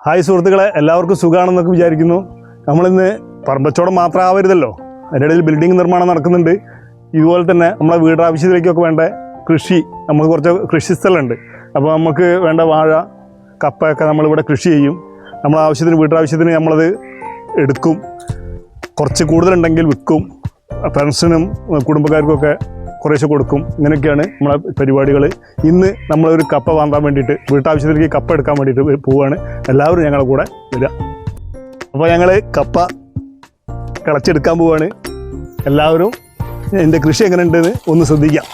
Hi സുഹൃത്തുക്കളെ, എല്ലാവർക്കും സുഖമാണെന്നൊക്കെ വിചാരിക്കുന്നു. നമ്മളിന്ന് പറമ്പച്ചോടം മാത്രമാവരുതല്ലോ, അതിനിടയിൽ ബിൽഡിംഗ് നിർമ്മാണം നടക്കുന്നുണ്ട്. ഇതുപോലെ തന്നെ നമ്മളെ വീടാവശ്യത്തിലേക്കൊക്കെ വേണ്ട കൃഷി, നമുക്ക് കുറച്ച് കൃഷി സ്ഥലമുണ്ട്. അപ്പോൾ നമുക്ക് വേണ്ട വാഴ, കപ്പയൊക്കെ നമ്മളിവിടെ കൃഷി ചെയ്യും. നമ്മളെ ആവശ്യത്തിന്, വീട്ടാവശ്യത്തിന് നമ്മളത് എടുക്കും. കുറച്ച് കൂടുതലുണ്ടെങ്കിൽ വിൽക്കും, ഫ്രണ്ട്സിനും കുടുംബക്കാർക്കൊക്കെ കുറേശ്ശെ കൊടുക്കും. ഇങ്ങനെയൊക്കെയാണ് നമ്മളെ പരിപാടികൾ. ഇന്ന് നമ്മളൊരു കപ്പ വാങ്ങാൻ വേണ്ടിയിട്ട്, വീട്ടാവശ്യത്തിലേക്ക് കപ്പ എടുക്കാൻ വേണ്ടിയിട്ട് പോവുകയാണ്. എല്ലാവരും ഞങ്ങളുടെ കൂടെ വരിക. അപ്പോൾ ഞങ്ങൾ കപ്പ കിളച്ചെടുക്കാൻ പോവുകയാണ്. എല്ലാവരും എൻ്റെ കൃഷി എങ്ങനെ ഉണ്ടെന്ന് ഒന്ന് ശ്രദ്ധിക്കാം.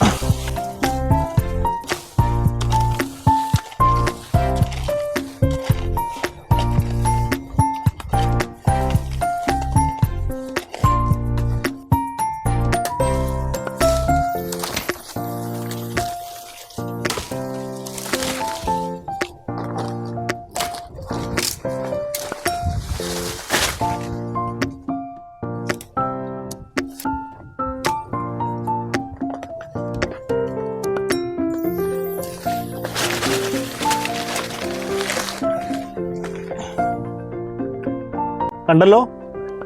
കണ്ടല്ലോ,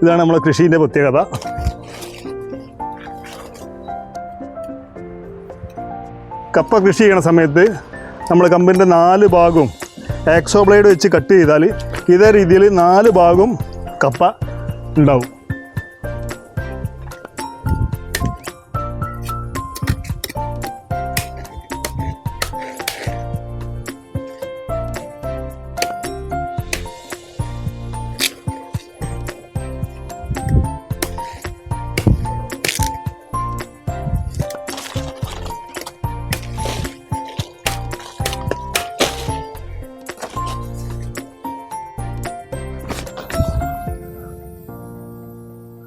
ഇതാണ് നമ്മളെ കൃഷീൻ്റെ പ്രത്യേകത. കപ്പ കൃഷി ചെയ്യണ സമയത്ത് നമ്മൾ കമ്പിൻ്റെ 4 ഭാഗവും ആക്സോ ബ്ലേഡ് വെച്ച് കട്ട് ചെയ്താൽ ഇതേ രീതിയിൽ 4 ഭാഗവും കപ്പ ഉണ്ടാവും.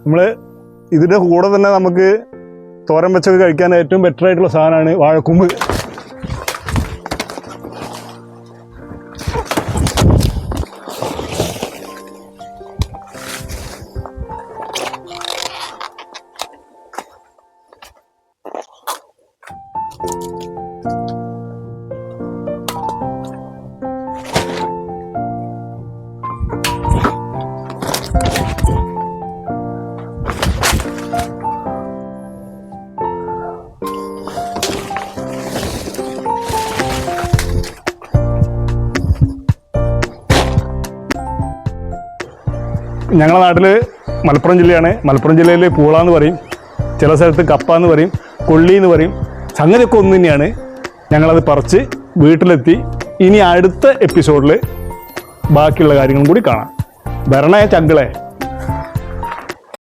നമ്മൾ ഇതിൻ്റെ കൂടെ തന്നെ നമുക്ക് തോരൻ വെച്ചൊക്കെ കഴിക്കാൻ ഏറ്റവും ബെറ്റർ ആയിട്ടുള്ള സാധനമാണ് വാഴക്കൂമ്പ്. ഞങ്ങളുടെ നാട്ടിൽ മലപ്പുറം ജില്ലയാണ്. മലപ്പുറം ജില്ലയിൽ പൂള എന്ന് പറയും, ചില സ്ഥലത്ത് കപ്പ എന്ന് പറയും, കൊള്ളി എന്ന് പറയും. സംഗതിയൊക്കെ ഒന്ന് തന്നെയാണ്. ഞങ്ങളത് പറിച്ച് വീട്ടിലെത്തി. ഇനി അടുത്ത എപ്പിസോഡിൽ ബാക്കിയുള്ള കാര്യങ്ങളും കൂടി കാണാം. വരണേ ചങ്കളെ.